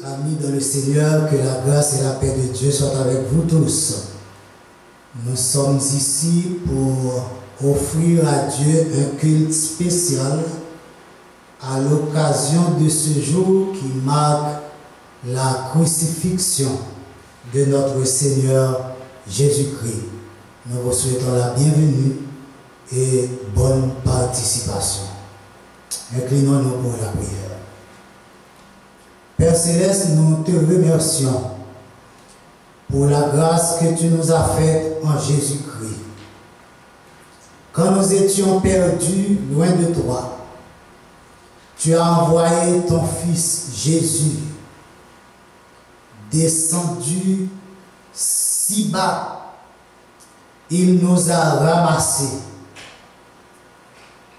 Amis dans le Seigneur, que la grâce et la paix de Dieu soient avec vous tous. Nous sommes ici pour offrir à Dieu un culte spécial à l'occasion de ce jour qui marque la crucifixion de notre Seigneur Jésus-Christ. Nous vous souhaitons la bienvenue et bonne participation. Inclinons-nous pour la prière. Père Céleste, nous te remercions pour la grâce que tu nous as faite en Jésus-Christ. Quand nous étions perdus loin de toi, tu as envoyé ton Fils Jésus, descendu si bas, il nous a ramassés.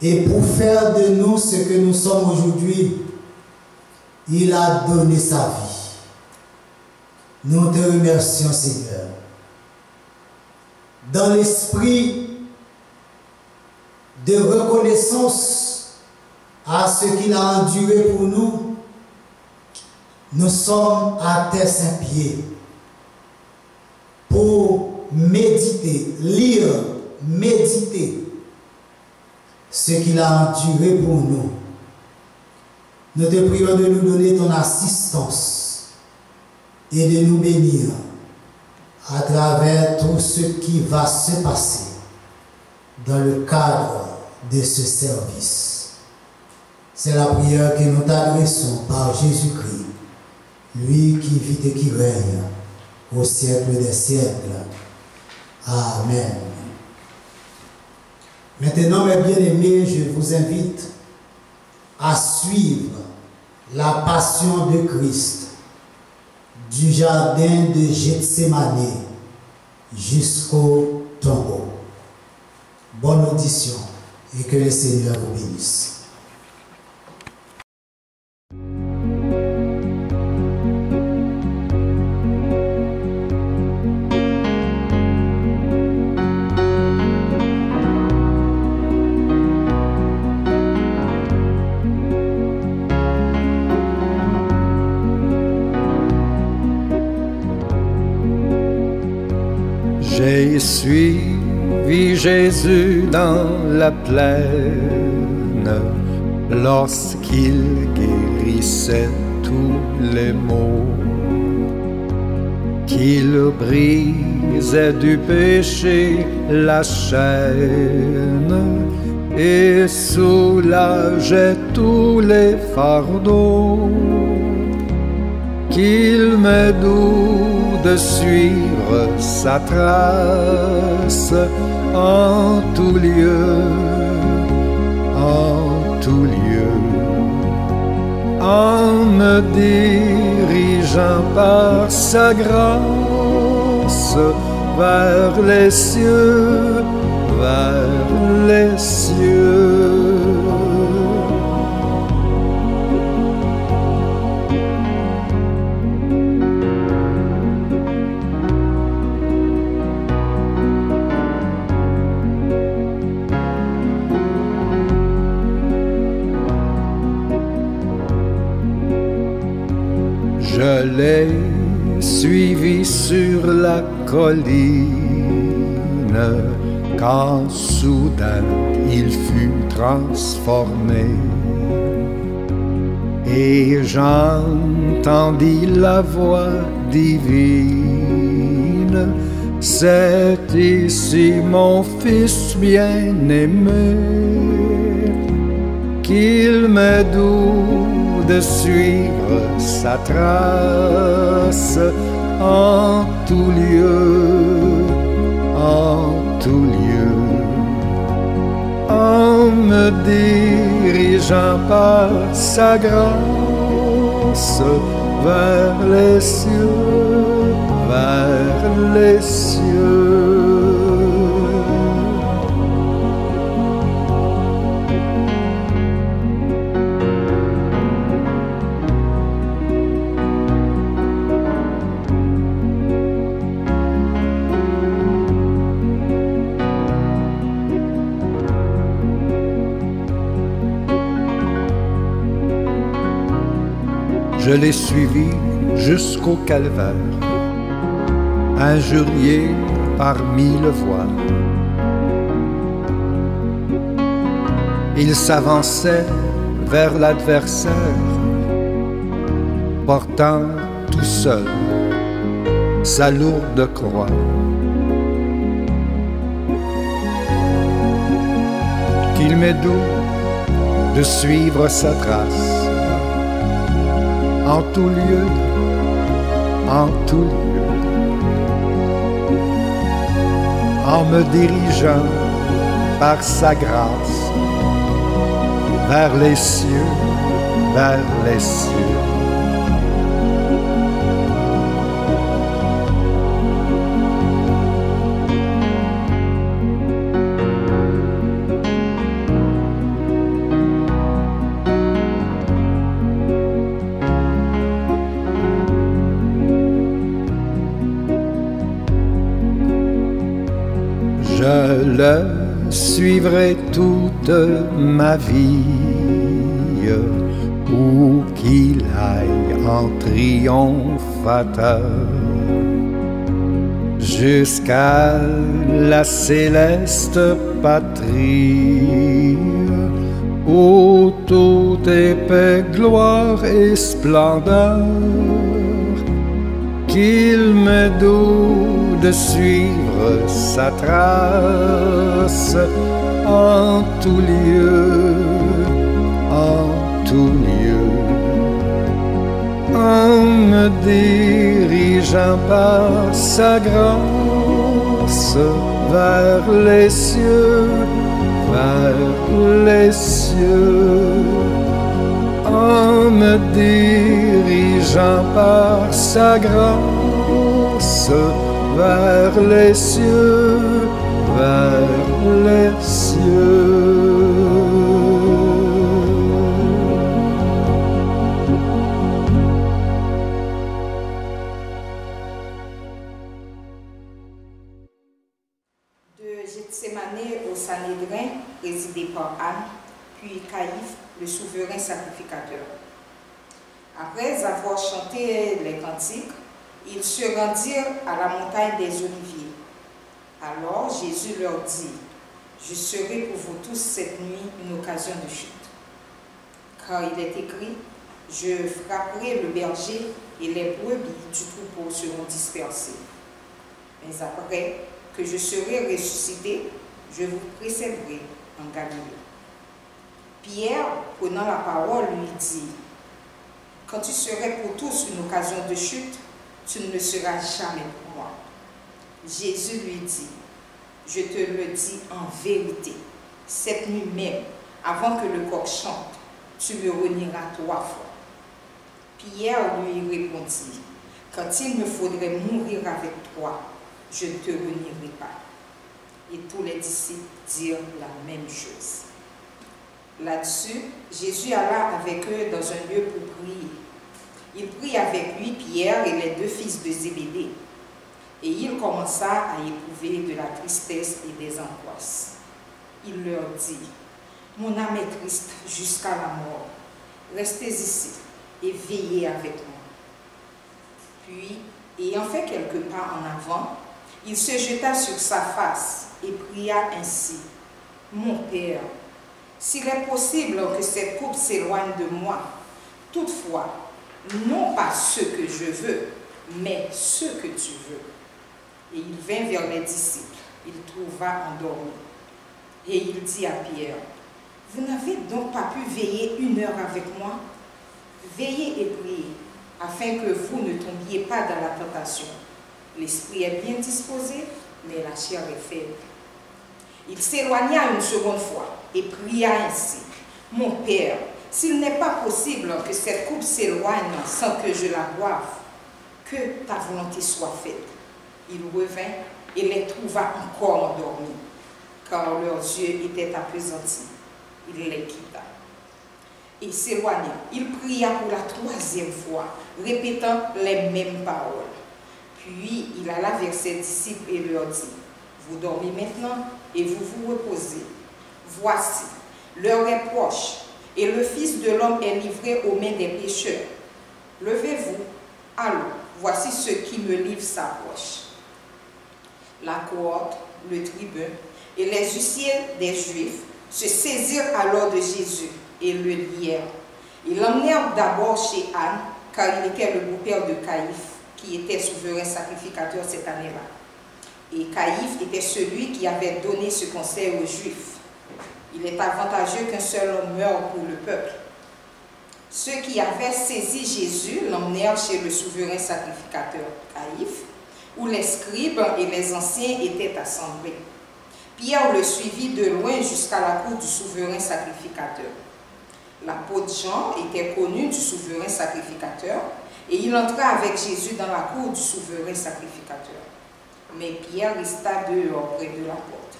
Et pour faire de nous ce que nous sommes aujourd'hui, il a donné sa vie. Nous te remercions, Seigneur. Dans l'esprit de reconnaissance à ce qu'il a enduré pour nous, nous sommes à tes saints pieds pour méditer, lire, méditer ce qu'il a enduré pour nous. Nous te prions de nous donner ton assistance et de nous bénir à travers tout ce qui va se passer dans le cadre de ce service. C'est la prière que nous t'adressons par Jésus-Christ, lui qui vit et qui règne au siècle des siècles. Amen. Maintenant, mes bien-aimés, je vous invite à suivre la passion de Christ du jardin de Gethsémani jusqu'au tombeau. Bonne audition et que le Seigneur vous bénisse. J'ai suivi Jésus dans la plaine lorsqu'il guérissait tous les maux, qu'il brisait du péché la chaîne et soulageait tous les fardeaux, qu'il m'est doux de suivre sa trace en tout lieu, en me dirigeant par sa grâce vers les cieux, vers les cieux. Je l'ai suivi sur la colline quand soudain il fut transformé et j'entendis la voix divine: c'est ici mon Fils bien-aimé, qu'il m'est doux de suivre sa trace en tout lieu, en me dirigeant par sa grâce vers les cieux, vers les cieux. Je l'ai suivi jusqu'au calvaire, injurié par mille voix. Il s'avançait vers l'adversaire, portant tout seul sa lourde croix. Qu'il m'est doux de suivre sa trace, en tout lieu, en tout lieu, en me dirigeant par sa grâce vers les cieux, vers les cieux. Je le suivrai toute ma vie, où qu'il aille en triomphateur, jusqu'à la céleste patrie, où tout est paix, gloire et splendeur. Qu'il m'est doux de suivre sa trace en tout lieu, en tout lieu, en me dirigeant par sa grâce vers les cieux, vers les cieux, en me dirigeant par sa grâce vers les cieux, vers les cieux. De Gethsémani au Sanhédrin, présidé par Anne, puis Caïphe, le souverain sacrificateur. Après avoir chanté les cantiques, ils se rendirent à la montagne des Oliviers. Alors Jésus leur dit, « Je serai pour vous tous cette nuit une occasion de chute. Car il est écrit, je frapperai le berger et les brebis du troupeau seront dispersées. Mais après que je serai ressuscité, je vous précéderai en Galilée. » Pierre, prenant la parole, lui dit, « Quand tu serais pour tous une occasion de chute, tu ne le seras jamais pour moi. » Jésus lui dit, « Je te le dis en vérité, cette nuit même, avant que le coq chante, tu me renieras 3 fois. » Pierre lui répondit, « Quand il me faudrait mourir avec toi, je ne te renierai pas. » Et tous les disciples dirent la même chose. Là-dessus, Jésus alla avec eux dans un lieu pour prier. Il prit avec lui Pierre et les 2 fils de Zébédée. Et il commença à éprouver de la tristesse et des angoisses. Il leur dit, « Mon âme est triste jusqu'à la mort. Restez ici et veillez avec moi. » Puis, ayant fait quelques pas en avant, il se jeta sur sa face et pria ainsi, « Mon Père, s'il est possible que cette coupe s'éloigne de moi, toutefois, non pas ce que je veux, mais ce que tu veux. » Et il vint vers les disciples, il trouva endormi. Et il dit à Pierre, « Vous n'avez donc pas pu veiller 1 heure avec moi? Veillez et priez, afin que vous ne tombiez pas dans la tentation. L'esprit est bien disposé, mais la chair est faible. » Il s'éloigna une seconde fois et pria ainsi, « Mon Père, s'il n'est pas possible que cette coupe s'éloigne sans que je la boive, que ta volonté soit faite. » Il revint et les trouva encore endormis, car leurs yeux étaient appesantis. Il les quitta. Et s'éloigna. Il pria pour la 3e fois, répétant les mêmes paroles. Puis il alla vers ses disciples et leur dit, « Vous dormez maintenant et vous vous reposez. Voici, l'heure est proche, et le Fils de l'homme est livré aux mains des pécheurs. Levez-vous, Allons, voici ce qui me livre s'approche. La cohorte, le tribun et les huissiers des Juifs se saisirent alors de Jésus et le lièrent. Ils l'emmenèrent d'abord chez Anne, car il était le beau-père de Caïphe, qui était souverain sacrificateur cette année-là. Et Caïphe était celui qui avait donné ce conseil aux Juifs. Il est avantageux qu'un seul homme meure pour le peuple. Ceux qui avaient saisi Jésus l'emmenèrent chez le souverain sacrificateur Caïphe, où les scribes et les anciens étaient assemblés. Pierre le suivit de loin jusqu'à la cour du souverain sacrificateur. L'apôtre Jean était connu du souverain sacrificateur et il entra avec Jésus dans la cour du souverain sacrificateur. Mais Pierre resta dehors près de la porte.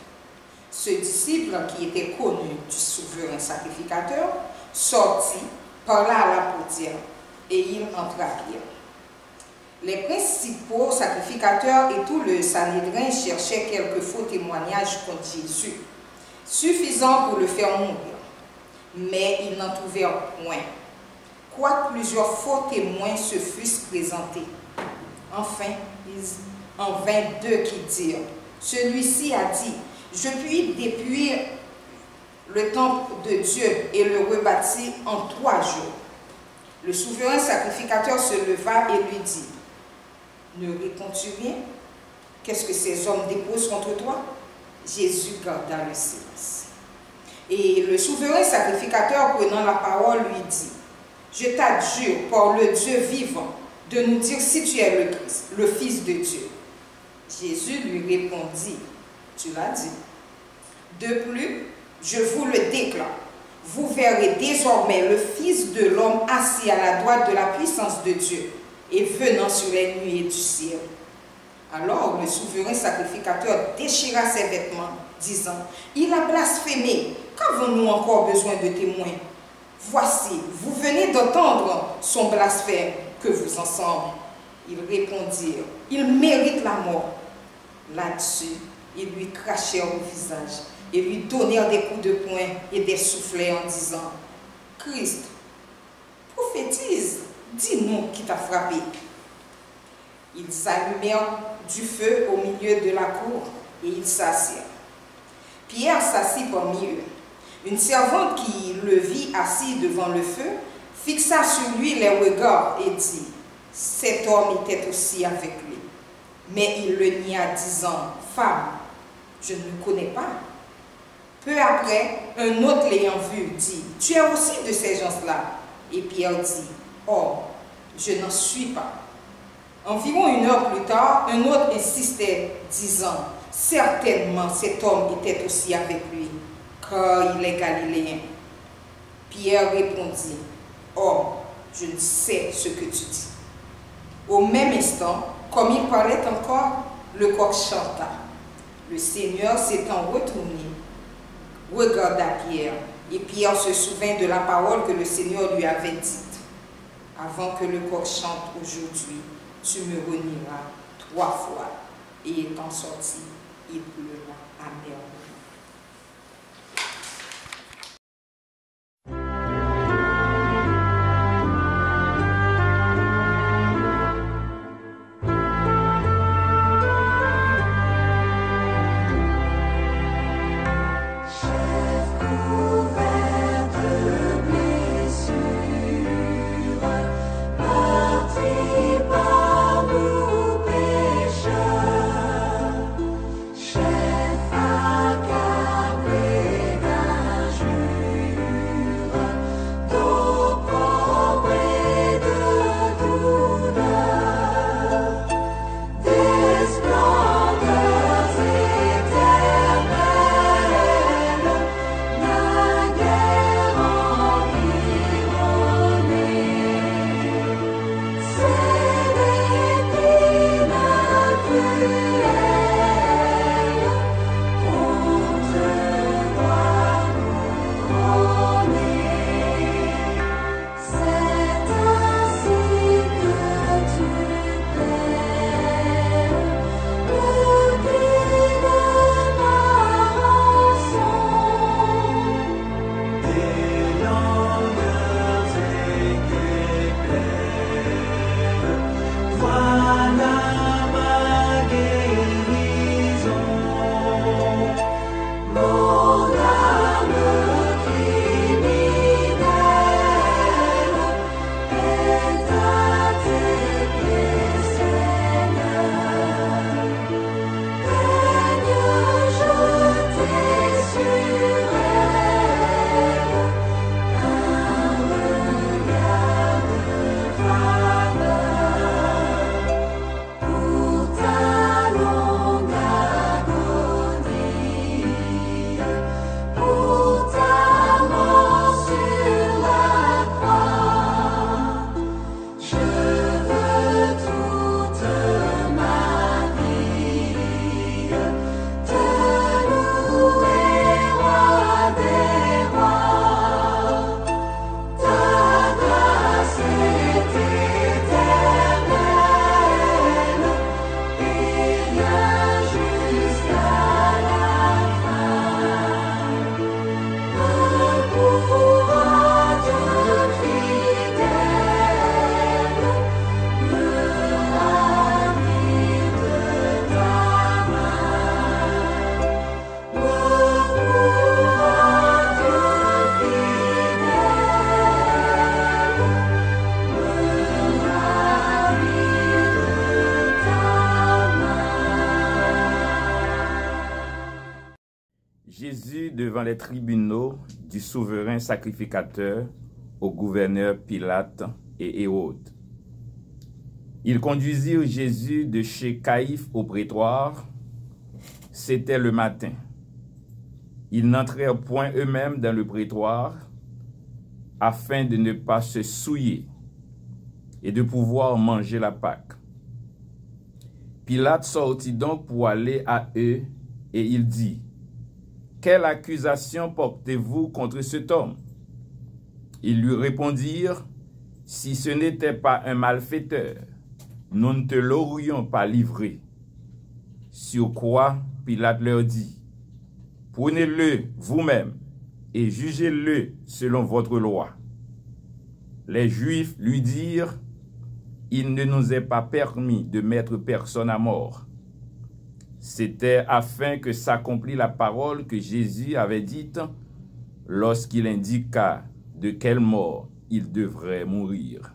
Ce disciple qui était connu du souverain sacrificateur sortit, parla à la portière et il entra à Pierre. Les principaux sacrificateurs et tout le Sanhédrin cherchaient quelques faux témoignages contre Jésus, suffisants pour le faire mourir. Mais ils n'en trouvèrent point, quoique plusieurs faux témoins se fussent présentés. Enfin, en vint deux qui dirent, celui-ci a dit, je puis dépouiller le temple de Dieu et le rebâtir en 3 jours. Le souverain sacrificateur se leva et lui dit, ne réponds-tu rien? Qu'est-ce que ces hommes déposent contre toi? Jésus garda le silence. Et le souverain sacrificateur, prenant la parole, lui dit, je t'adjure par le Dieu vivant de nous dire si tu es le Christ, le Fils de Dieu. Jésus lui répondit, tu l'as dit. De plus, je vous le déclare, vous verrez désormais le Fils de l'homme assis à la droite de la puissance de Dieu et venant sur les nuées du ciel. Alors le souverain sacrificateur déchira ses vêtements, disant, il a blasphémé, qu'avons-nous encore besoin de témoins? Voici, vous venez d'entendre son blasphème, que vous ensemble. Ils répondirent, il mérite la mort. Là-dessus, ils lui crachèrent au visage et lui donnèrent des coups de poing et des soufflets en disant, Christ, prophétise, dis-nous qui t'a frappé. Ils allumèrent du feu au milieu de la cour et ils s'assirent. Pierre s'assit parmi eux. Une servante qui le vit assis devant le feu fixa sur lui les regards et dit, cet homme était aussi avec lui. Mais il le nia disant, femme, je ne le connais pas. Peu après, un autre l'ayant vu dit, tu es aussi de ces gens-là. Et Pierre dit, oh, je n'en suis pas. Environ 1 heure plus tard, un autre insistait, disant, certainement cet homme était aussi avec lui, car il est galiléen. Pierre répondit, oh, je ne sais ce que tu dis. Au même instant, comme il parlait encore, le coq chanta. Le Seigneur s'étant retourné, regarda Pierre, et Pierre se souvint de la parole que le Seigneur lui avait dite. Avant que le coq chante aujourd'hui, tu me renieras 3 fois. Et étant sorti, il pleura amèrement. Chef devant les tribunaux du souverain sacrificateur au gouverneur Pilate et Hérode. Ils conduisirent Jésus de chez Caïphe au prétoire. C'était le matin. Ils n'entrèrent point eux-mêmes dans le prétoire afin de ne pas se souiller et de pouvoir manger la Pâque. Pilate sortit donc pour aller à eux et il dit, « Quelle accusation portez-vous contre cet homme ?» Ils lui répondirent, « Si ce n'était pas un malfaiteur, nous ne te l'aurions pas livré. » Sur quoi Pilate leur dit, « Prenez-le vous-même et jugez-le selon votre loi. » Les Juifs lui dirent, « Il ne nous est pas permis de mettre personne à mort. » C'était afin que s'accomplît la parole que Jésus avait dite lorsqu'il indiqua de quelle mort il devrait mourir.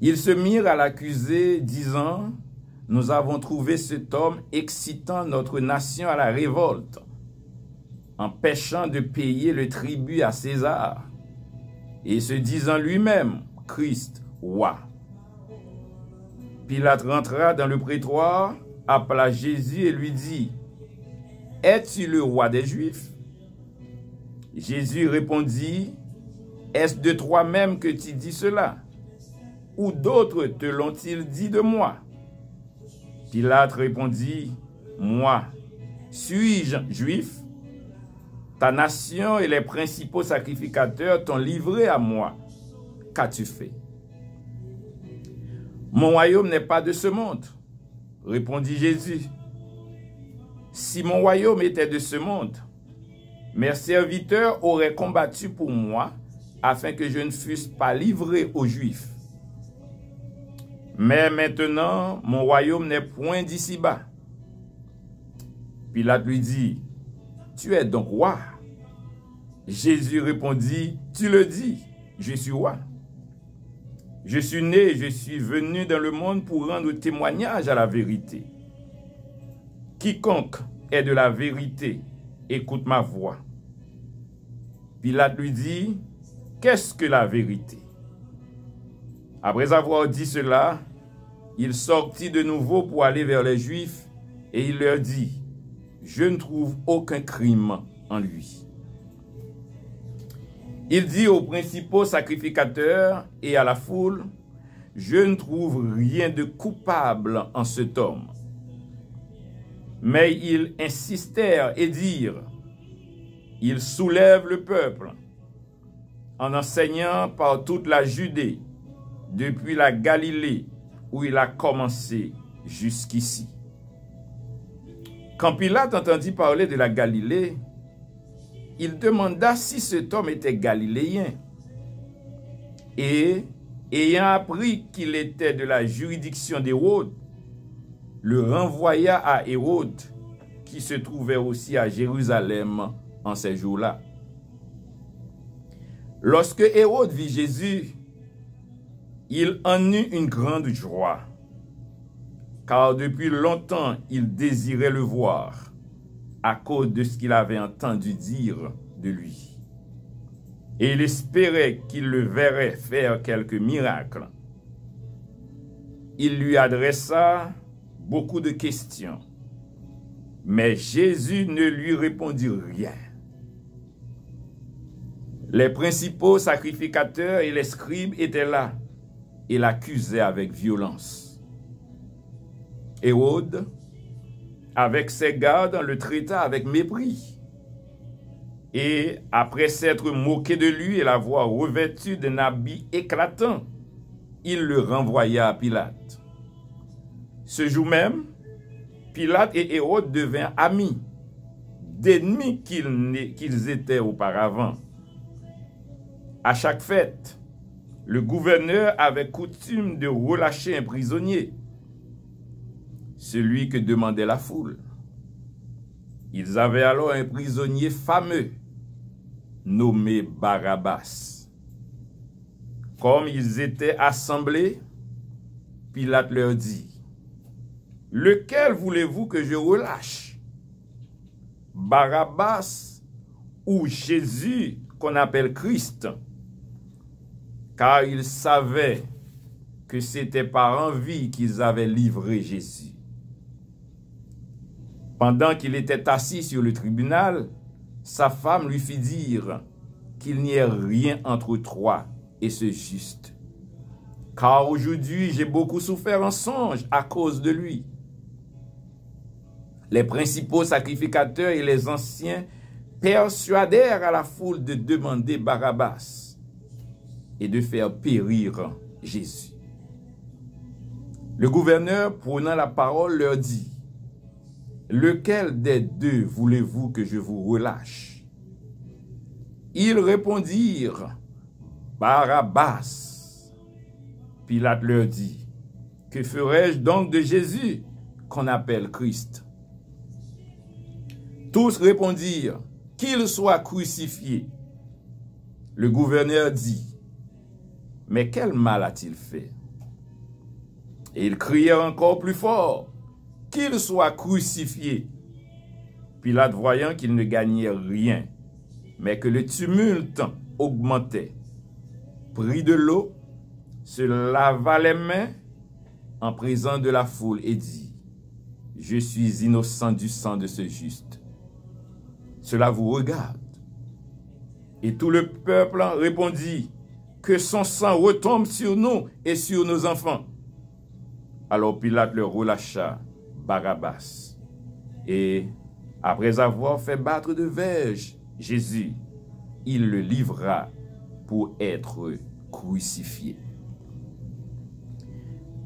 Ils se mirent à l'accuser, disant, « Nous avons trouvé cet homme excitant notre nation à la révolte, empêchant de payer le tribut à César, et se disant lui-même, Christ, roi. » Pilate rentra dans le prétoire, appela Jésus et lui dit, « Es-tu le roi des Juifs ?» Jésus répondit, « Est-ce de toi-même que tu dis cela? Ou d'autres te l'ont-ils dit de moi? » Pilate répondit, « Moi, suis-je juif? Ta nation et les principaux sacrificateurs t'ont livré à moi. Qu'as-tu fait? » « Mon royaume n'est pas de ce monde, » répondit Jésus. « Si mon royaume était de ce monde, mes serviteurs auraient combattu pour moi afin que je ne fusse pas livré aux Juifs. Mais maintenant, mon royaume n'est point d'ici-bas. » Pilate lui dit, « Tu es donc roi? » Jésus répondit, « Tu le dis, je suis roi. Je suis né, je suis venu dans le monde pour rendre témoignage à la vérité. Quiconque est de la vérité, écoute ma voix. » Pilate lui dit, « Qu'est-ce que la vérité? » Après avoir dit cela, il sortit de nouveau pour aller vers les Juifs et il leur dit, « Je ne trouve aucun crime en lui. » Il dit aux principaux sacrificateurs et à la foule, « Je ne trouve rien de coupable en cet homme. » Mais ils insistèrent et dirent, « Il soulève le peuple en enseignant par toute la Judée, depuis la Galilée où il a commencé jusqu'ici. » Quand Pilate entendit parler de la Galilée, il demanda si cet homme était galiléen. Et, ayant appris qu'il était de la juridiction d'Hérode, le renvoya à Hérode, qui se trouvait aussi à Jérusalem en ces jours-là. Lorsque Hérode vit Jésus, il en eut une grande joie, car depuis longtemps il désirait le voir, à cause de ce qu'il avait entendu dire de lui. Et il espérait qu'il le verrait faire quelques miracles. Il lui adressa beaucoup de questions, mais Jésus ne lui répondit rien. Les principaux sacrificateurs et les scribes étaient là et l'accusaient avec violence. Hérode, avec ses gardes, le traita avec mépris. Et après s'être moqué de lui et l'avoir revêtu d'un habit éclatant, il le renvoya à Pilate. Ce jour même, Pilate et Hérode devinrent amis, d'ennemis qu'ils étaient auparavant. À chaque fête, le gouverneur avait coutume de relâcher un prisonnier, celui que demandait la foule. Ils avaient alors un prisonnier fameux, nommé Barabbas. Comme ils étaient assemblés, Pilate leur dit, « Lequel voulez-vous que je relâche? » Barabbas ou Jésus qu'on appelle Christ, car ils savaient que c'était par envie qu'ils avaient livré Jésus. Pendant qu'il était assis sur le tribunal, sa femme lui fit dire qu'il n'y ait rien entre toi et ce juste. Car aujourd'hui, j'ai beaucoup souffert en songe à cause de lui. Les principaux sacrificateurs et les anciens persuadèrent à la foule de demander Barabbas et de faire périr Jésus. Le gouverneur, prenant la parole, leur dit: lequel des deux voulez-vous que je vous relâche? Ils répondirent: Barabbas. Pilate leur dit: que ferai-je donc de Jésus qu'on appelle Christ? Tous répondirent: qu'il soit crucifié. Le gouverneur dit: mais quel mal a-t-il fait? Et ils crièrent encore plus fort: qu'il soit crucifié. Pilate, voyant qu'il ne gagnait rien, mais que le tumulte augmentait, prit de l'eau, se lava les mains en présence de la foule et dit: je suis innocent du sang de ce juste. Cela vous regarde. Et tout le peuple répondit: que son sang retombe sur nous et sur nos enfants. Alors Pilate leur relâcha Barabbas. Et après avoir fait battre de verge Jésus, il le livra pour être crucifié.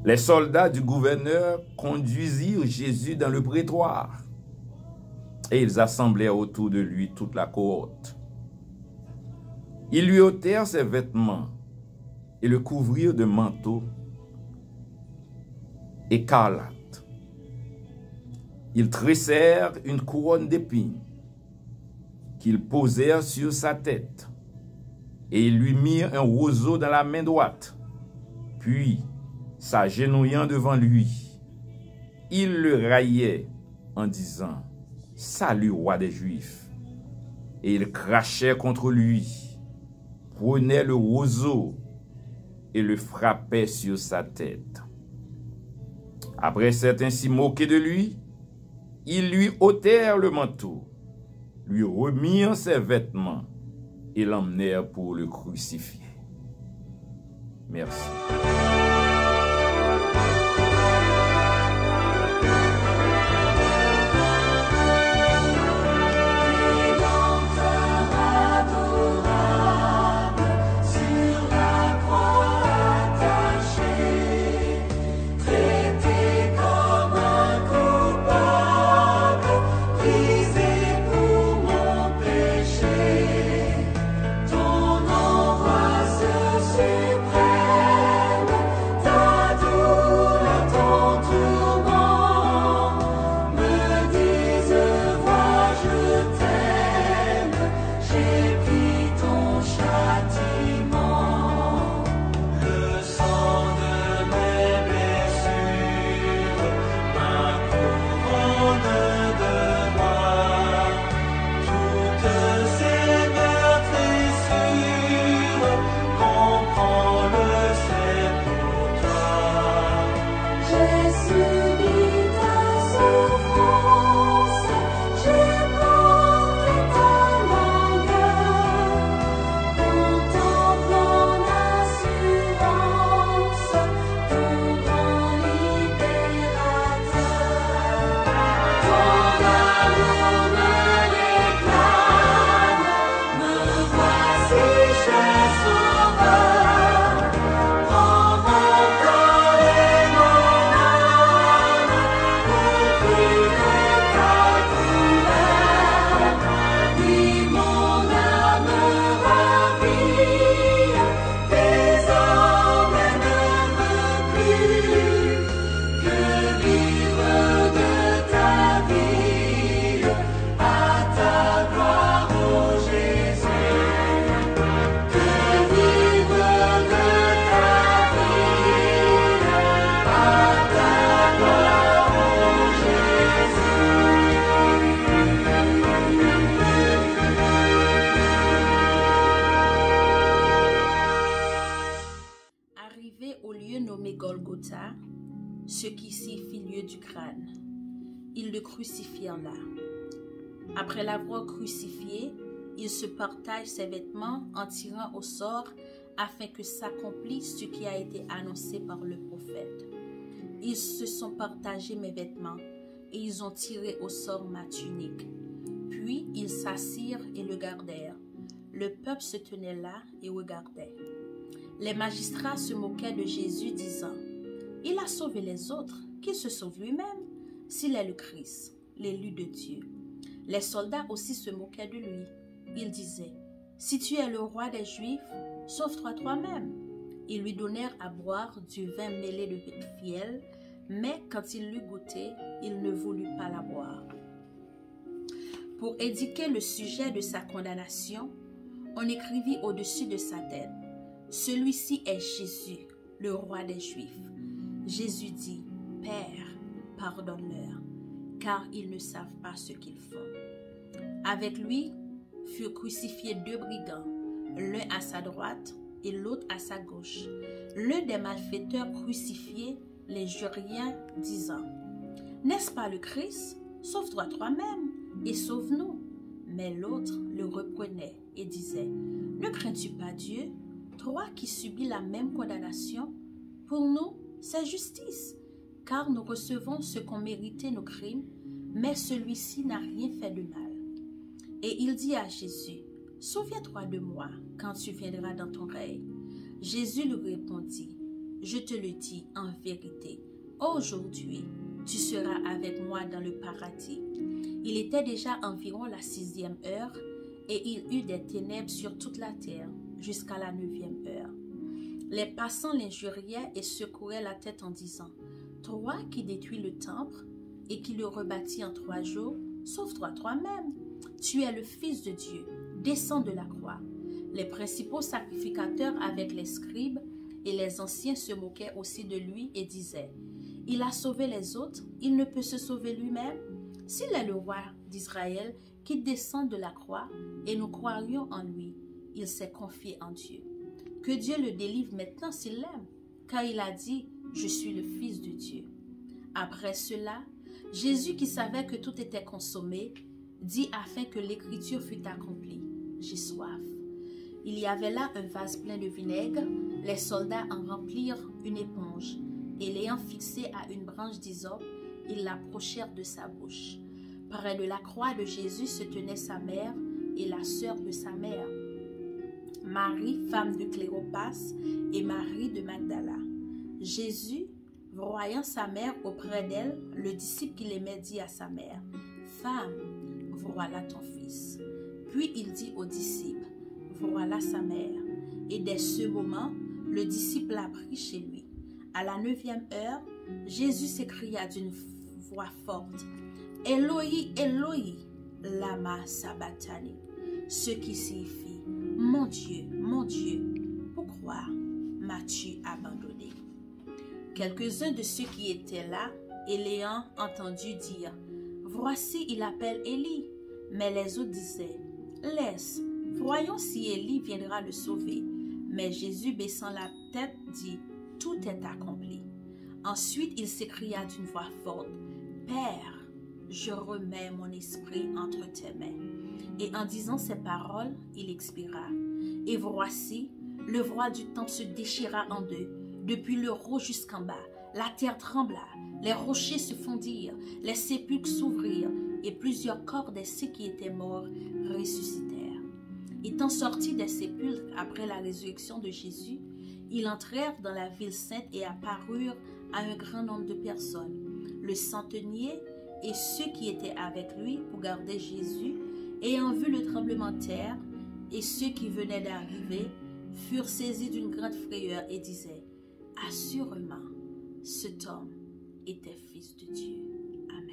Les soldats du gouverneur conduisirent Jésus dans le prétoire et ils assemblèrent autour de lui toute la cohorte. Ils lui ôtèrent ses vêtements et le couvrirent de manteaux écarlates. Ils tressèrent une couronne d'épines qu'ils posèrent sur sa tête et ils lui mirent un roseau dans la main droite. Puis, s'agenouillant devant lui, ils le raillaient en disant: salut, roi des Juifs. Et ils crachaient contre lui, prenaient le roseau et le frappaient sur sa tête. Après s'être ainsi moqué de lui, ils lui ôtèrent le manteau, lui remirent ses vêtements et l'emmenèrent pour le crucifier. Merci. Ton nom roi suprême. arrivé au lieu nommé Golgotha, ce qui signifie lieu du crâne. Ils le crucifièrent là. Après l'avoir crucifié, ils se partagent ses vêtements en tirant au sort afin que s'accomplisse ce qui a été annoncé par le prophète. Ils se sont partagés mes vêtements et ils ont tiré au sort ma tunique. Puis ils s'assirent et le gardèrent. Le peuple se tenait là et regardait. Les magistrats se moquaient de Jésus, disant « Il a sauvé les autres, qu'il se sauve lui-même, s'il est le Christ, l'élu de Dieu. » Les soldats aussi se moquaient de lui. Ils disaient « Si tu es le roi des Juifs, sauve-toi toi-même. » Ils lui donnèrent à boire du vin mêlé de fiel, mais quand il l'eut goûté, il ne voulut pas la boire. Pour indiquer le sujet de sa condamnation, on écrivit au-dessus de sa tête « Celui-ci est Jésus, le roi des Juifs. » Jésus dit « Père, pardonne-leur, car ils ne savent pas ce qu'ils font. » Avec lui furent crucifiés 2 brigands, l'un à sa droite et l'autre à sa gauche. L'un des malfaiteurs crucifiés les jurait, disant « N'est-ce pas le Christ? Sauve-toi toi-même et sauve-nous. » Mais l'autre le reprenait et disait « Ne crains-tu pas Dieu, toi qui subis la même condamnation? Pour nous, c'est justice, car nous recevons ce qu'ont mérité nos crimes, mais celui-ci n'a rien fait de mal. » Et il dit à Jésus « Souviens-toi de moi quand tu viendras dans ton règne. » Jésus lui répondit « Je te le dis en vérité, aujourd'hui, tu seras avec moi dans le paradis. » Il était déjà environ la 6e heure, et il eut des ténèbres sur toute la terre, jusqu'à la 9e heure. Les passants l'injuriaient et secouraient la tête en disant « Toi qui détruis le temple et qui le rebâtis en 3 jours, sauve-toi toi-même. Tu es le Fils de Dieu, descends de la croix. » Les principaux sacrificateurs avec les scribes et les anciens se moquaient aussi de lui et disaient « Il a sauvé les autres, il ne peut se sauver lui-même. S'il est le roi d'Israël qui descend de la croix et nous croirions en lui, il s'est confié en Dieu. Que Dieu le délivre maintenant s'il l'aime, car il a dit « Je suis le Fils de Dieu. » Après cela, Jésus, qui savait que tout était consommé, dit afin que l'écriture fût accomplie « J'ai soif. » Il y avait là un vase plein de vinaigre. Les soldats en remplirent une éponge et l'ayant fixée à une branche d'hysope, ils l'approchèrent de sa bouche. Près de la croix de Jésus se tenait sa mère et la sœur de sa mère, Marie, femme de Cléopas, et Marie de Magdala. Jésus, voyant sa mère auprès d'elle, le disciple qui l'aimait dit à sa mère, « Femme, voilà ton fils. » Puis il dit au disciple, « Voilà sa mère. » Et dès ce moment, le disciple l'a pris chez lui. À la 9e heure, Jésus s'écria d'une voix forte, « Eloi, Eloi, lama sabachthani » ce qui signifie « Mon Dieu, pourquoi m'as-tu abandonné ?» Quelques-uns de ceux qui étaient là et l'ayant entendu dire « Voici, il appelle Élie » mais les autres disaient « Laisse, voyons si Élie viendra le sauver. » Mais Jésus, baissant la tête, dit « Tout est accompli. » Ensuite, il s'écria d'une voix forte « Père, je remets mon esprit entre tes mains. » Et en disant ces paroles, il expira. Et voici, le voile du temple se déchira en deux, depuis le haut jusqu'en bas. La terre trembla, les rochers se fondirent, les sépulcres s'ouvrirent, et plusieurs corps de ceux qui étaient morts ressuscitèrent. Étant sortis des sépulcres après la résurrection de Jésus, ils entrèrent dans la ville sainte et apparurent à un grand nombre de personnes. Le centenier et ceux qui étaient avec lui pour garder Jésus, ayant vu le tremblement de terre et ceux qui venaient d'arriver, furent saisis d'une grande frayeur et disaient « Assurément, cet homme était Fils de Dieu. » Amen.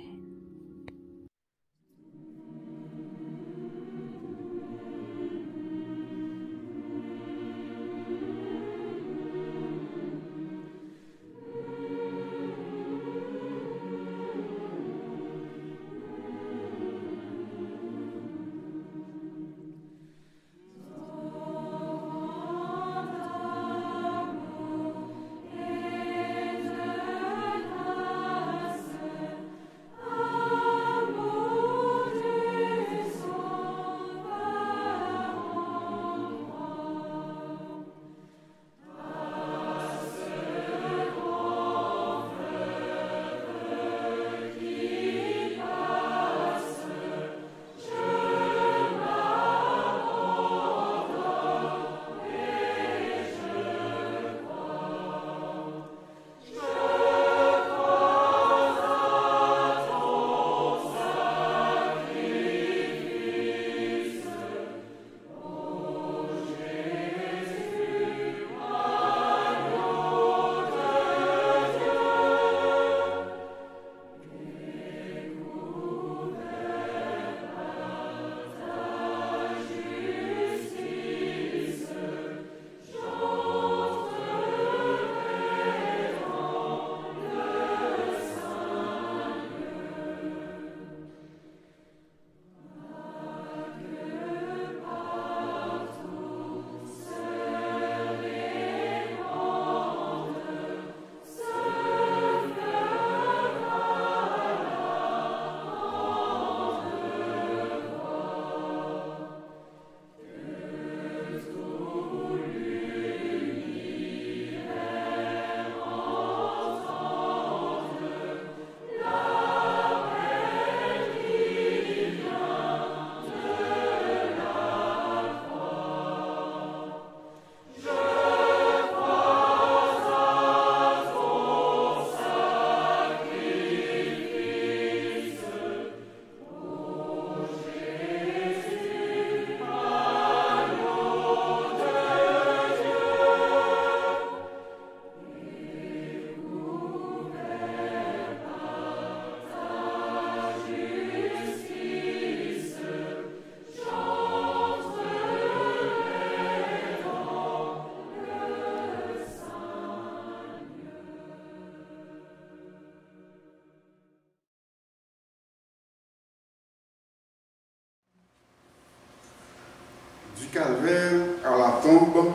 calvaire à la tombe,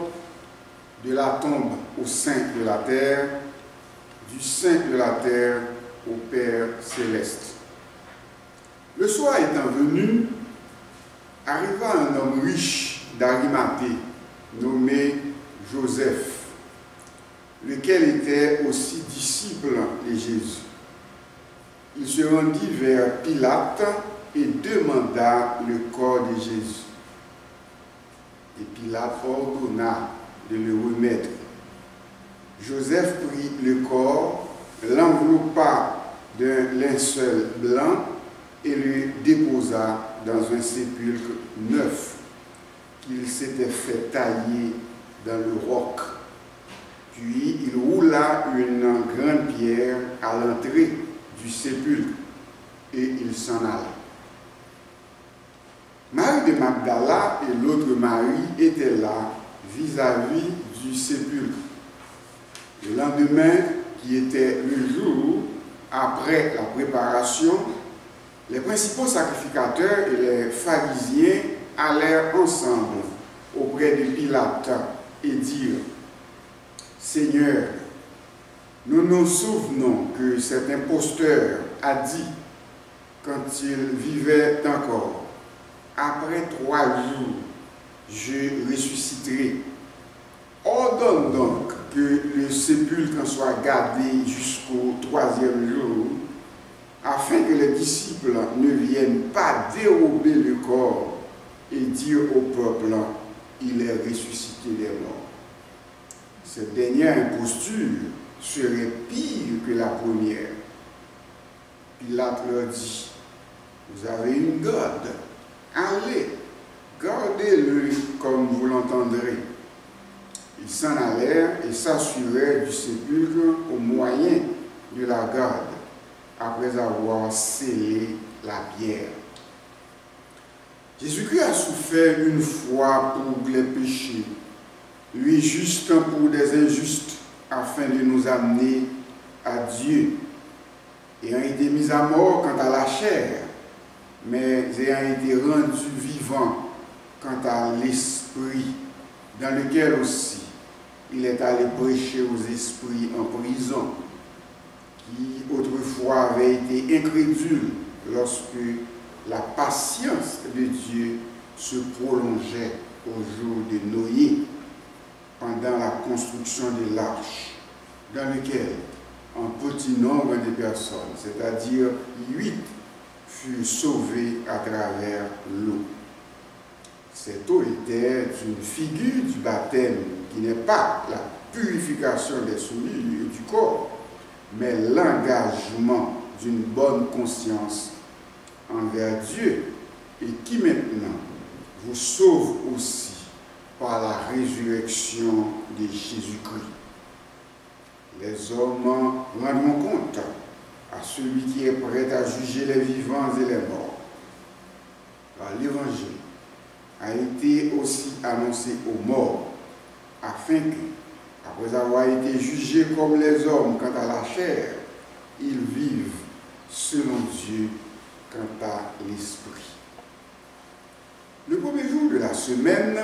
de la tombe au sein de la terre, du sein de la terre au Père céleste. Le soir étant venu, arriva un homme riche d'Arimathée, nommé Joseph, lequel était aussi disciple de Jésus. Il se rendit vers Pilate et demanda le corps de Jésus. Et Pilate ordonna de le remettre. Joseph prit le corps, l'enveloppa d'un linceul blanc et le déposa dans un sépulcre neuf qu'il s'était fait tailler dans le roc. Puis il roula une grande pierre à l'entrée du sépulcre et il s'en alla. Marie de Magdala et l'autre Marie étaient là vis-à-vis du sépulcre. Le lendemain, qui était le jour après la préparation, les principaux sacrificateurs et les pharisiens allèrent ensemble auprès de Pilate et dirent: Seigneur, nous nous souvenons que cet imposteur a dit, quand il vivait encore, après 3 jours, je ressusciterai. Ordonne donc que le sépulcre soit gardé jusqu'au 3e jour, afin que les disciples ne viennent pas dérober le corps et dire au peuple, il est ressuscité des morts. Cette dernière imposture serait pire que la première. Pilate leur dit: vous avez une garde, allez, gardez-le comme vous l'entendrez. Ils s'en allèrent et s'assurèrent du sépulcre au moyen de la garde, après avoir scellé la pierre. Jésus-Christ a souffert une fois pour les péchés, lui juste pour des injustes, afin de nous amener à Dieu, ayant été mis à mort quant à la chair, mais ayant été rendu vivant quant à l'esprit, dans lequel aussi il est allé prêcher aux esprits en prison, qui autrefois avaient été incrédules lorsque la patience de Dieu se prolongeait au jour de Noé, pendant la construction de l'arche, dans lequel un petit nombre de personnes, c'est-à-dire 8, furent sauvées à travers l'eau. Cette eau était une figure du baptême qui n'est pas la purification des souillures et du corps, mais l'engagement d'une bonne conscience envers Dieu et qui maintenant vous sauve aussi par la résurrection de Jésus-Christ. Les hommes rendront compte à celui qui est prêt à juger les vivants et les morts. Car l'évangile a été aussi annoncé aux morts, afin que, après avoir été jugés comme les hommes quant à la chair, ils vivent selon Dieu quant à l'esprit. Le premier jour de la semaine,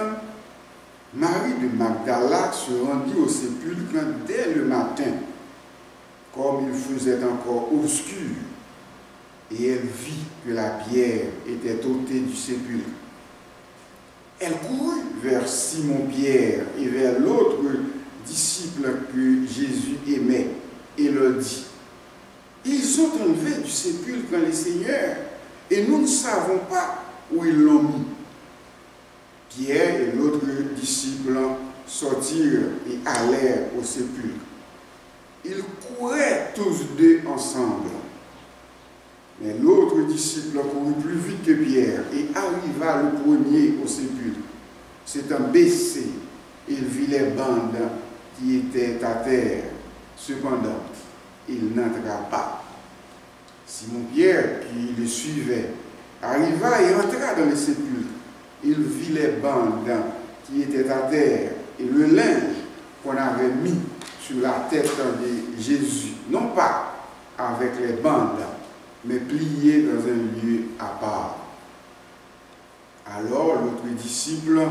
Marie de Magdala se rendit au sépulcre dès le matin, comme il faisait encore obscur, et elle vit que la pierre était ôtée du sépulcre. Elle courut vers Simon-Pierre et vers l'autre disciple que Jésus aimait et leur dit: ils ont enlevé du sépulcre les Seigneurs et nous ne savons pas où ils l'ont mis. Pierre et l'autre disciple sortirent et allèrent au sépulcre. Ils couraient tous deux ensemble. Mais l'autre disciple courut plus vite que Pierre et arriva le premier au sépulcre. S'étant baissé, il vit les bandes qui étaient à terre. Cependant, il n'entra pas. Simon-Pierre, qui le suivait, arriva et entra dans le sépulcre. Il vit les bandes qui étaient à terre et le linge qu'on avait mis sur la tête de Jésus, non pas avec les bandes, mais plié dans un lieu à part. Alors l'autre disciple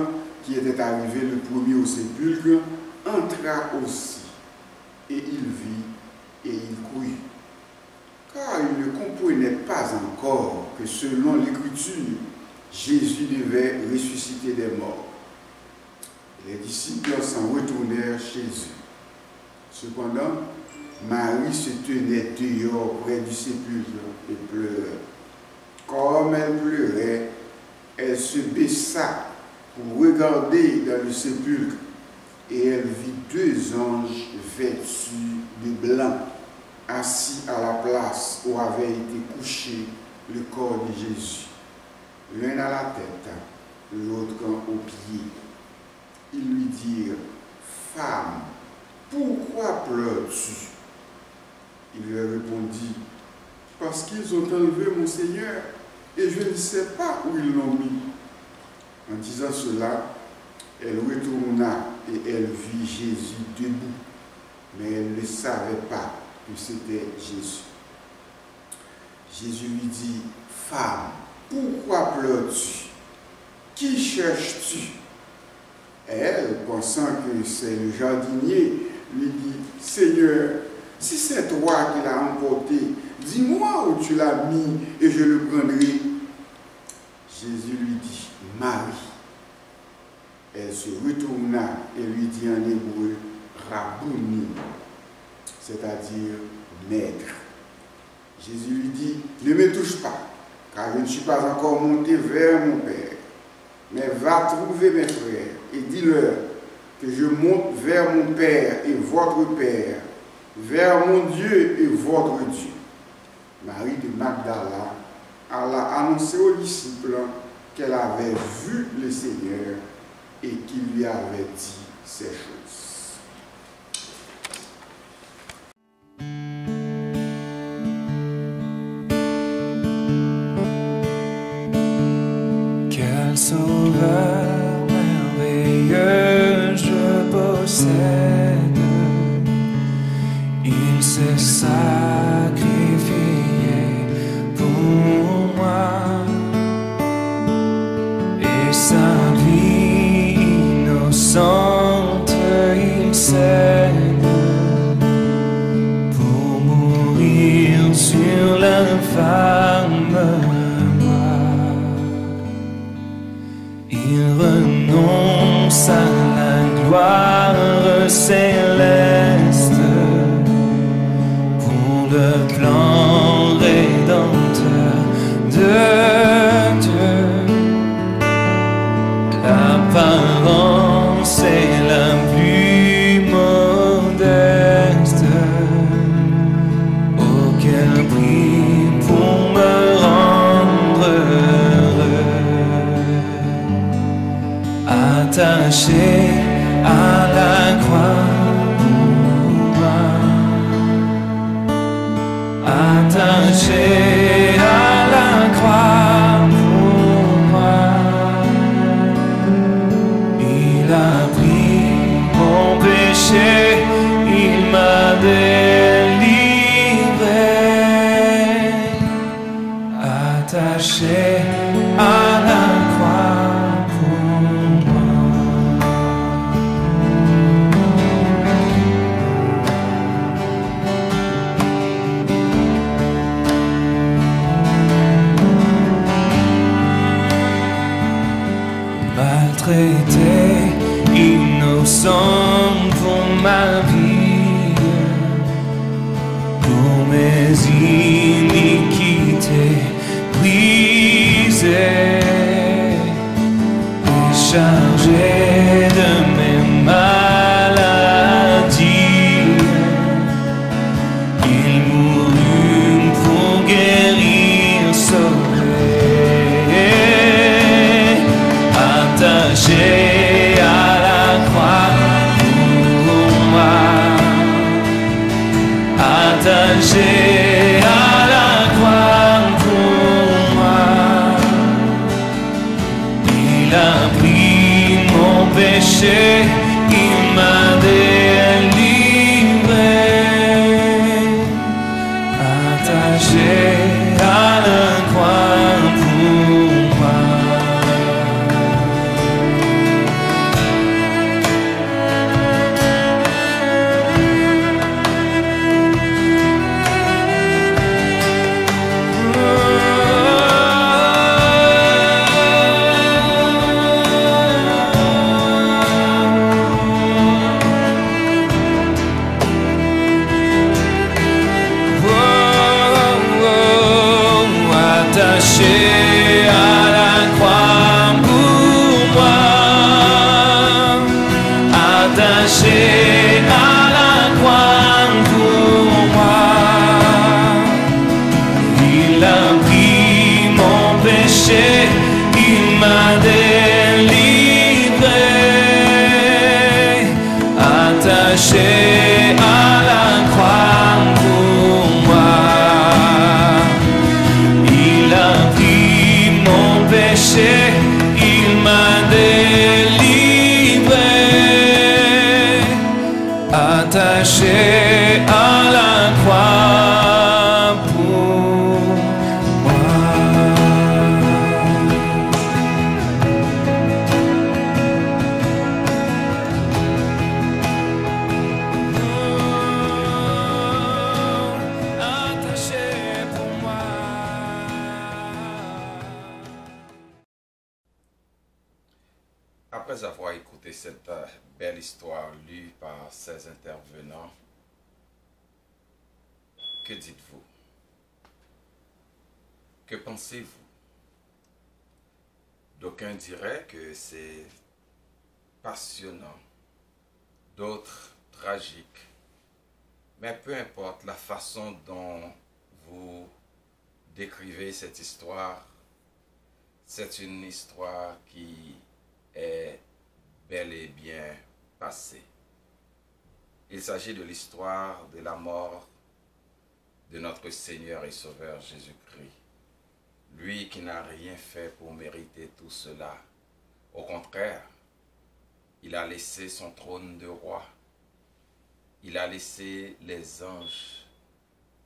qui était arrivé le premier au sépulcre, entra aussi, et il vit, et il crut. Car il ne comprenait pas encore que selon l'Écriture, Jésus devait ressusciter des morts. Les disciples s'en retournèrent chez eux. Cependant, Marie se tenait dehors près du sépulcre et pleurait. Comme elle pleurait, elle se baissa pour regarder dans le sépulcre et elle vit deux anges vêtus de blanc, assis à la place où avait été couché le corps de Jésus, l'un à la tête, l'autre aux pieds. Ils lui dirent, « Femme, pourquoi pleures-tu » Il leur répondit, « Parce qu'ils ont enlevé mon Seigneur, et je ne sais pas où ils l'ont mis. » En disant cela, elle retourna et elle vit Jésus debout, mais elle ne savait pas que c'était Jésus. Jésus lui dit, « Femme, pourquoi pleures-tu? Qui cherches-tu » Elle, pensant que c'est le jardinier, lui dit, « Seigneur, si c'est toi qui l'as emporté, dis-moi où tu l'as mis et je le prendrai. » Jésus lui dit, « Marie. » Elle se retourna et lui dit en hébreu, « Rabouni », c'est-à-dire « maître ». Jésus lui dit, « Ne me touche pas, car je ne suis pas encore monté vers mon Père. Mais va trouver mes frères et dis-leur que je monte vers mon Père et votre Père, vers mon Dieu et votre Dieu. » Marie de Magdala alla annoncer aux disciples qu'elle avait vu le Seigneur et qu'il lui avait dit ces choses. Quel sauveur merveilleux je possède, il s'est sacrifié pour moi, et sa vie innocente il cède pour mourir sur l'infâme. Il renonce à la gloire céleste pour le plan rédempteur de Dieu. L'apparence est la plus modeste. Oh, quel prix pour me rendre attaché à la croix pour moi, attaché à la croix pour moi. Il a pris mon péché, il m'a délivré, attaché à la croix. Maltraité, innocent pour ma vie, pour mes iniquités brisées, déchargé de mes maladies, il mourut pour guérir, sauver. Attaché à la croix pour moi, attaché à la croix pour moi. Il a pris mon péché, il m'a délivré, attaché à la croix pour moi. Après avoir écouté cette belle histoire lue par ces intervenants, que dites-vous? Que pensez-vous? D'aucuns diraient que c'est passionnant, d'autres tragique. Mais peu importe la façon dont vous décrivez cette histoire, c'est une histoire qui est bel et bien passée. Il s'agit de l'histoire de la mort de notre Seigneur et Sauveur Jésus-Christ. Lui qui n'a rien fait pour mériter tout cela. Au contraire, il a laissé son trône de roi. Il a laissé les anges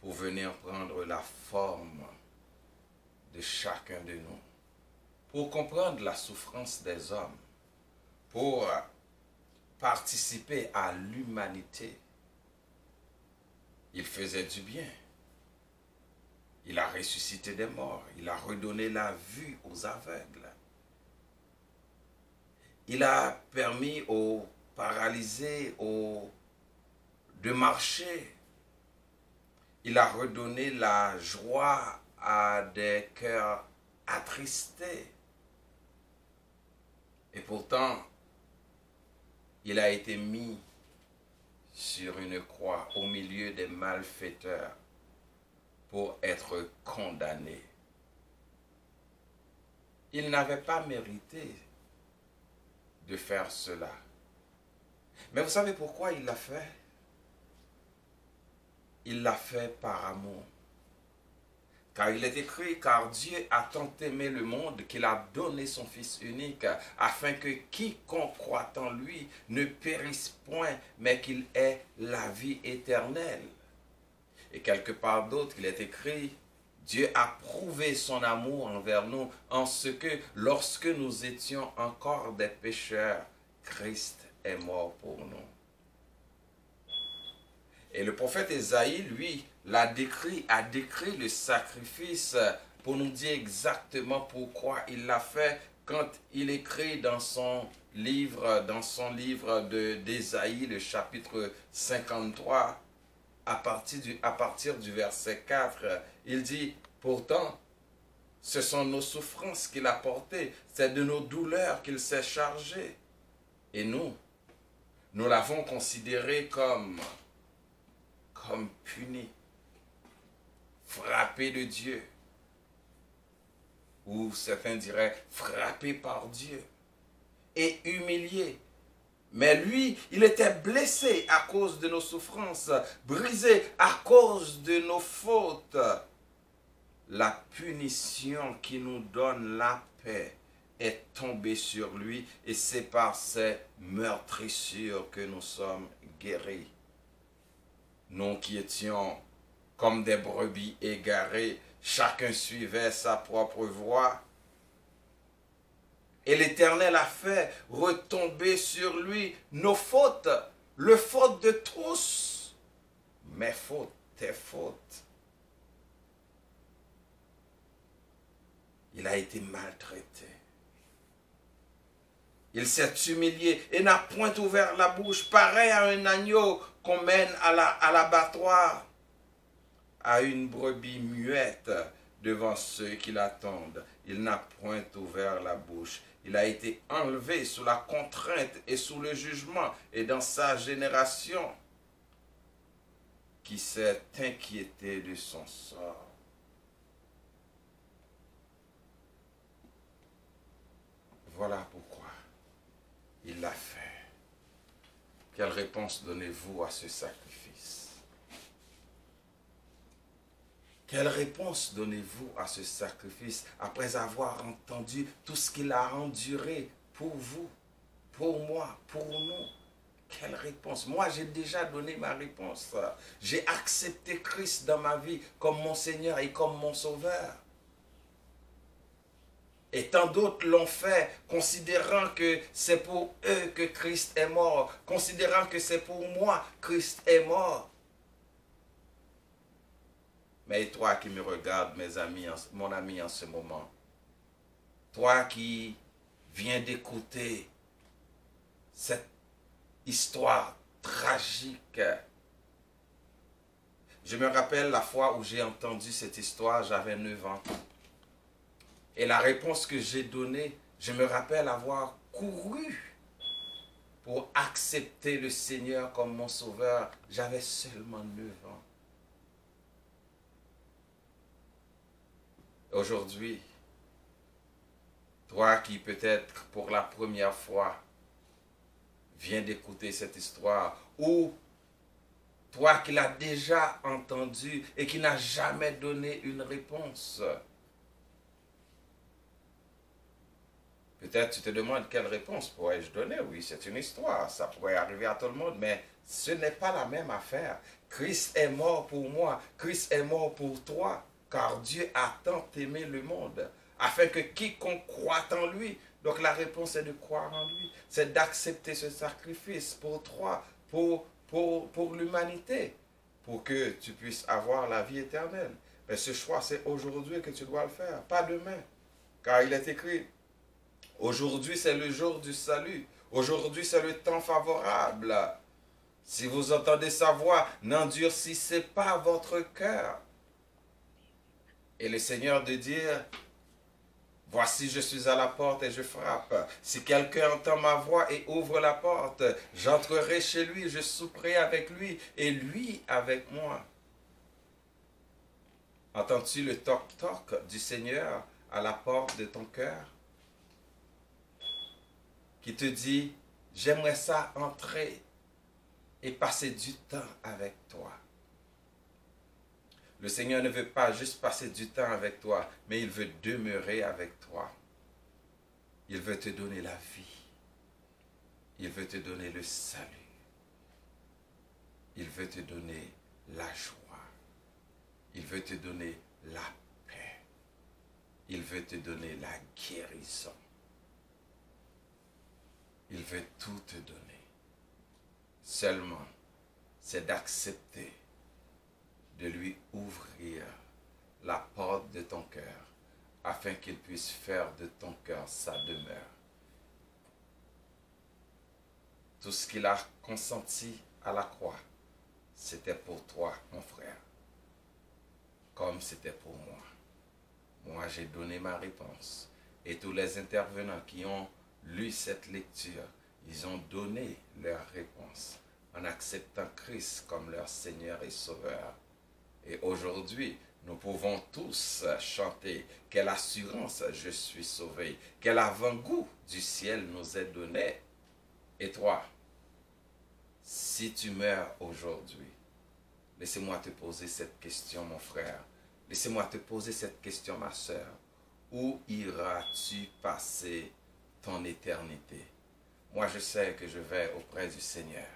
pour venir prendre la forme de chacun de nous, pour comprendre la souffrance des hommes, pour participer à l'humanité. Il faisait du bien. Il a ressuscité des morts. Il a redonné la vue aux aveugles. Il a permis aux paralysés de marcher. Il a redonné la joie à des cœurs attristés. Et pourtant, il a été mis sur une croix au milieu des malfaiteurs pour être condamné. Il n'avait pas mérité de faire cela. Mais vous savez pourquoi il l'a fait? Il l'a fait par amour. Car il est écrit, car Dieu a tant aimé le monde qu'il a donné son Fils unique, afin que quiconque croit en lui ne périsse point, mais qu'il ait la vie éternelle. Et quelque part d'autre, il est écrit, Dieu a prouvé son amour envers nous, en ce que, lorsque nous étions encore des pécheurs, Christ est mort pour nous. Et le prophète Ésaïe, lui, a décrit le sacrifice pour nous dire exactement pourquoi il l'a fait quand il écrit dans son livre d'Ésaïe, le chapitre 53, à partir du verset 4, il dit, pourtant, ce sont nos souffrances qu'il a portées, c'est de nos douleurs qu'il s'est chargé. Et nous l'avons considéré comme puni, frappé de Dieu, ou certains diraient frappé par Dieu, et humilié. Mais lui, il était blessé à cause de nos souffrances, brisé à cause de nos fautes. La punition qui nous donne la paix est tombée sur lui, et c'est par ses meurtrissures que nous sommes guéris. Nous qui étions comme des brebis égarées, chacun suivait sa propre voie. Et l'Éternel a fait retomber sur lui nos fautes, le faute de tous, mes fautes, tes fautes. Il a été maltraité. Il s'est humilié et n'a point ouvert la bouche, pareil à un agneau qu'on mène à l'abattoir, à une brebis muette devant ceux qui l'attendent. Il n'a point ouvert la bouche. Il a été enlevé sous la contrainte et sous le jugement. Et dans sa génération, qui s'est inquiété de son sort. Voilà pourquoi il l'a fait. Quelle réponse donnez-vous à ce sacrifice? Quelle réponse donnez-vous à ce sacrifice après avoir entendu tout ce qu'il a enduré pour vous, pour moi, pour nous? Quelle réponse? Moi, j'ai déjà donné ma réponse. J'ai accepté Christ dans ma vie comme mon Seigneur et comme mon Sauveur. Et tant d'autres l'ont fait, considérant que c'est pour eux que Christ est mort, considérant que c'est pour moi Christ est mort. Mais toi qui me regardes, mes amis, mon ami en ce moment, toi qui viens d'écouter cette histoire tragique. Je me rappelle la fois où j'ai entendu cette histoire, j'avais 9 ans. Et la réponse que j'ai donnée, je me rappelle avoir couru pour accepter le Seigneur comme mon sauveur. J'avais seulement 9 ans. Aujourd'hui, toi qui peut-être pour la première fois viens d'écouter cette histoire, ou toi qui l'as déjà entendu et qui n'as jamais donné une réponse, peut-être tu te demandes quelle réponse pourrais-je donner. Oui, c'est une histoire, ça pourrait arriver à tout le monde, mais ce n'est pas la même affaire. Christ est mort pour moi, Christ est mort pour toi, car Dieu a tant aimé le monde, afin que quiconque croit en lui, donc la réponse est de croire en lui, c'est d'accepter ce sacrifice pour toi, pour l'humanité, pour que tu puisses avoir la vie éternelle. Mais ce choix, c'est aujourd'hui que tu dois le faire, pas demain, car il est écrit, aujourd'hui c'est le jour du salut, aujourd'hui c'est le temps favorable. Si vous entendez sa voix, n'endurcissez pas votre cœur. Et le Seigneur de dire, voici je suis à la porte et je frappe. Si quelqu'un entend ma voix et ouvre la porte, j'entrerai chez lui, je souperai avec lui et lui avec moi. Entends-tu le toc-toc du Seigneur à la porte de ton cœur? Qui te dit, j'aimerais ça entrer et passer du temps avec toi. Le Seigneur ne veut pas juste passer du temps avec toi, mais il veut demeurer avec toi. Il veut te donner la vie. Il veut te donner le salut. Il veut te donner la joie. Il veut te donner la paix. Il veut te donner la guérison. Il veut tout te donner. Seulement, c'est d'accepter de lui ouvrir la porte de ton cœur afin qu'il puisse faire de ton cœur sa demeure. Tout ce qu'il a consenti à la croix, c'était pour toi, mon frère, comme c'était pour moi. Moi, j'ai donné ma réponse. Et tous les intervenants qui ont lu cette lecture, ils ont donné leur réponse en acceptant Christ comme leur Seigneur et Sauveur. Et aujourd'hui, nous pouvons tous chanter « Quelle assurance, je suis sauvé ! Quel avant-goût du ciel nous est donné !» Et toi, si tu meurs aujourd'hui, laissez-moi te poser cette question, mon frère. Laissez-moi te poser cette question, ma sœur. Où iras-tu passer ton éternité? Moi, je sais que je vais auprès du Seigneur,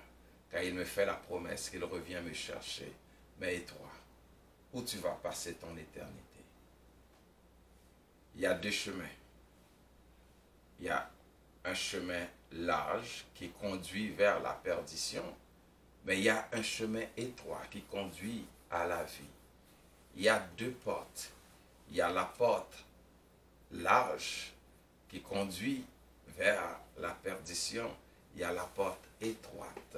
car il me fait la promesse qu'il revient me chercher. Mais et toi? Où tu vas passer ton éternité? Il y a 2 chemins. Il y a un chemin large qui conduit vers la perdition, mais il y a un chemin étroit qui conduit à la vie. Il y a 2 portes. Il y a la porte large qui conduit vers la perdition. Il y a la porte étroite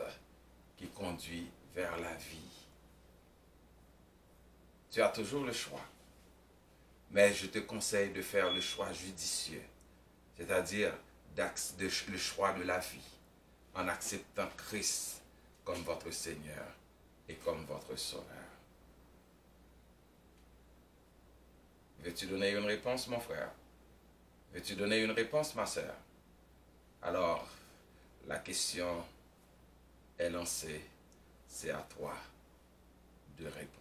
qui conduit vers la vie. Tu as toujours le choix. Mais je te conseille de faire le choix judicieux, c'est-à-dire le choix de la vie, en acceptant Christ comme votre Seigneur et comme votre Sauveur. Veux-tu donner une réponse, mon frère? Veux-tu donner une réponse, ma sœur? Alors, la question est lancée, c'est à toi de répondre.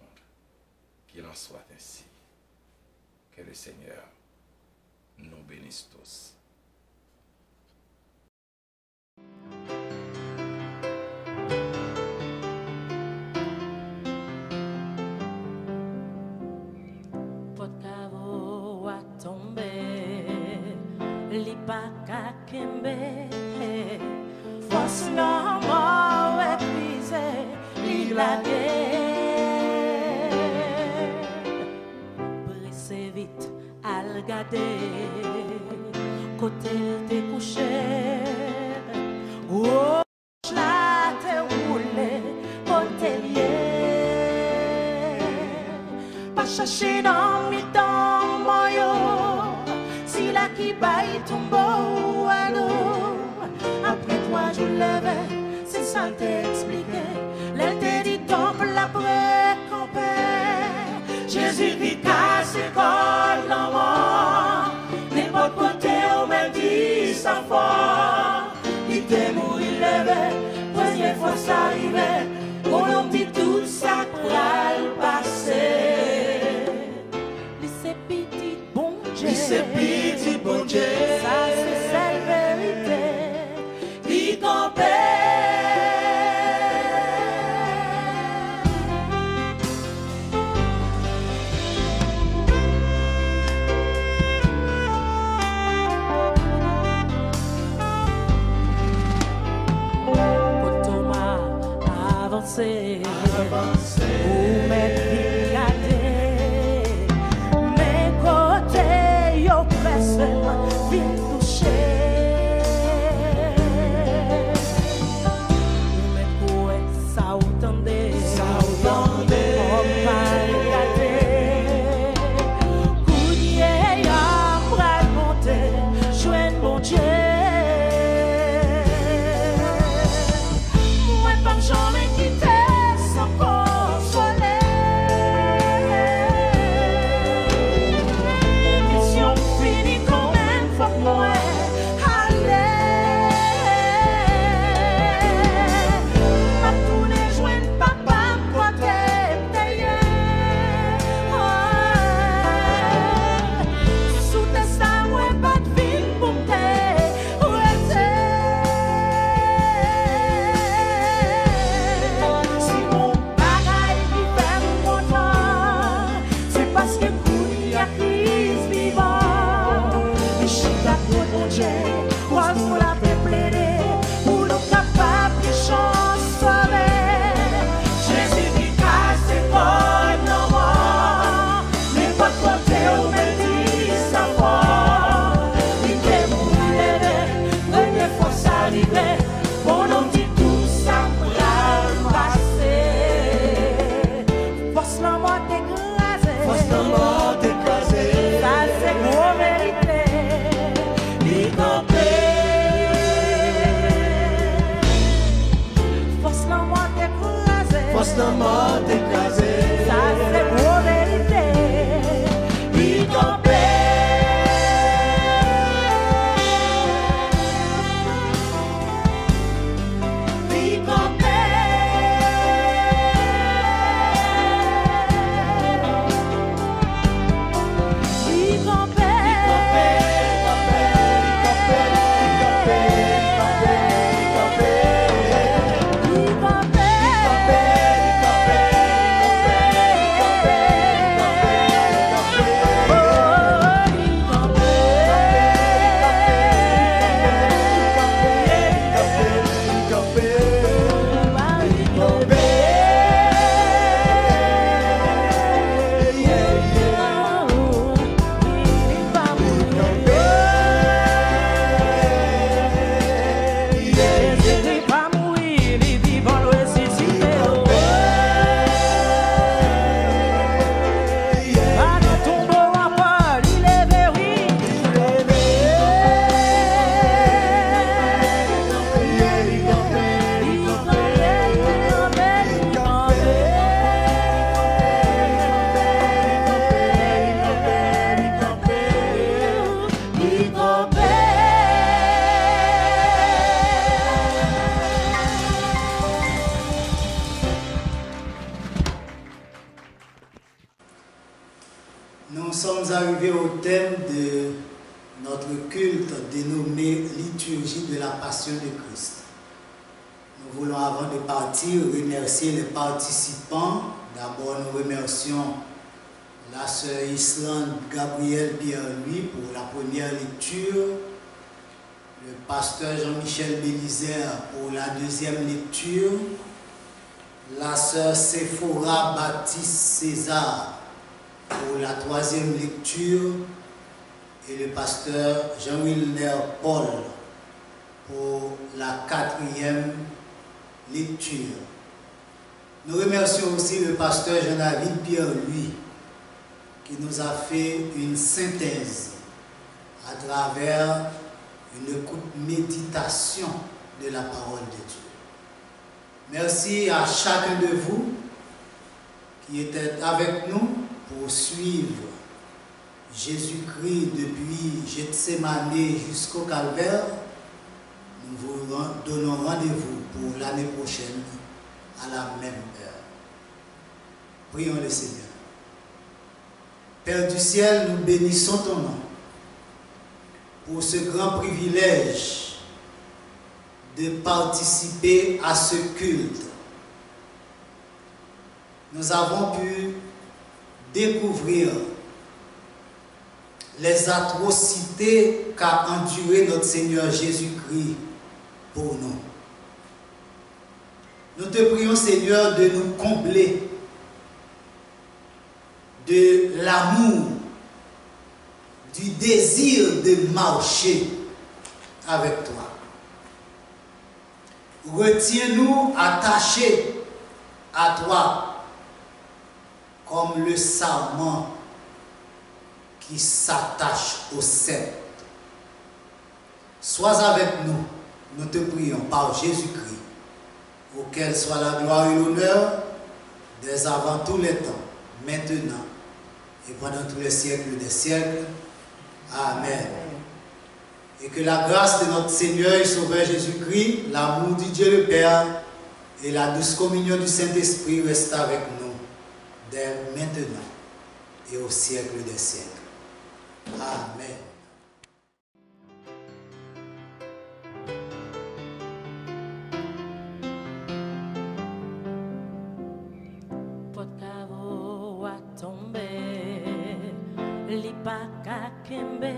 Qu'il en soit ainsi. Que le Seigneur nous bénisse tous. Potcavo a tombé, li pa ka kembe, force normal épuisé, li lagué. Vite à le garder, côté t'es couché, Roche la te roule, hôtelier. Pas chercher dans mi temps moyo, si la qui baille tombe ou à l'eau. Après 3 jours levés, c'est ça t'est expliqué. L'été dit tombe l'après campé. Jésus qui casse l'école dans moi. N'importe côté on me dit ça fort. Il était mort, il levait, première fois ça arrivait. On en dit tout ça va le passer. Lycée petit bon Dieu. Lycée petit bon Dieu. Ça c'est cette vérité. Qui campait. Avancer, ou mettre regarder, mes côtés yo presse, vite toucher. Mais pour être ça entendez, on va regarder. Coudier à bras monter, joindre mon Dieu. Moi pas jamais quitter. Nous sommes arrivés au thème de notre culte dénommé Liturgie de la Passion de Christ. Nous voulons, avant de partir, remercier les participants. D'abord, nous remercions la sœur Islande Gabrielle Pierre-Louis pour la première lecture, le pasteur Jean-Michel Bélizer pour la deuxième lecture, la sœur Séphora Baptiste César pour la troisième lecture et le pasteur Jean-Wilner Paul pour la 4e lecture. Nous remercions aussi le pasteur Jean-David Pierre-Louis qui nous a fait une synthèse à travers une courte méditation de la parole de Dieu. Merci à chacun de vous qui était avec nous pour suivre Jésus-Christ depuis Gethsémane jusqu'au Calvaire. Nous vous donnons rendez-vous pour l'année prochaine à la même heure. Prions le Seigneur. Père du ciel, nous bénissons ton nom pour ce grand privilège de participer à ce culte. Nous avons pu découvrir les atrocités qu'a enduré notre Seigneur Jésus-Christ pour nous. Nous te prions, Seigneur, de nous combler de l'amour, du désir de marcher avec toi. Retiens-nous attachés à toi comme le sarment qui s'attache au cèdre. Sois avec nous, nous te prions par Jésus-Christ, auquel soit la gloire et l'honneur dès avant tous les temps, maintenant et pendant tous les siècles des siècles. Amen. Et que la grâce de notre Seigneur et Sauveur Jésus-Christ, l'amour du Dieu le Père et la douce communion du Saint-Esprit restent avec nous dès maintenant et au siècle des siècles. Amen. Potcavo a tombé, li pa ka kembe,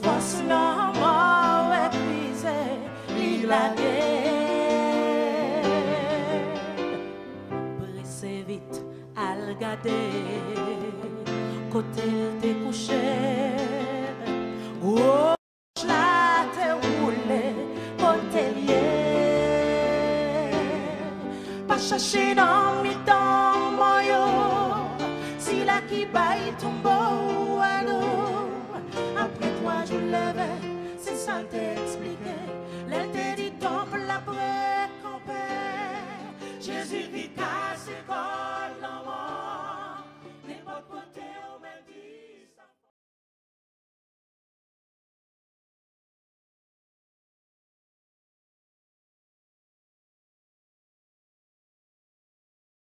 force normal épuisé, li lagué. Pressé vite, al gade, côté te couché. Oh.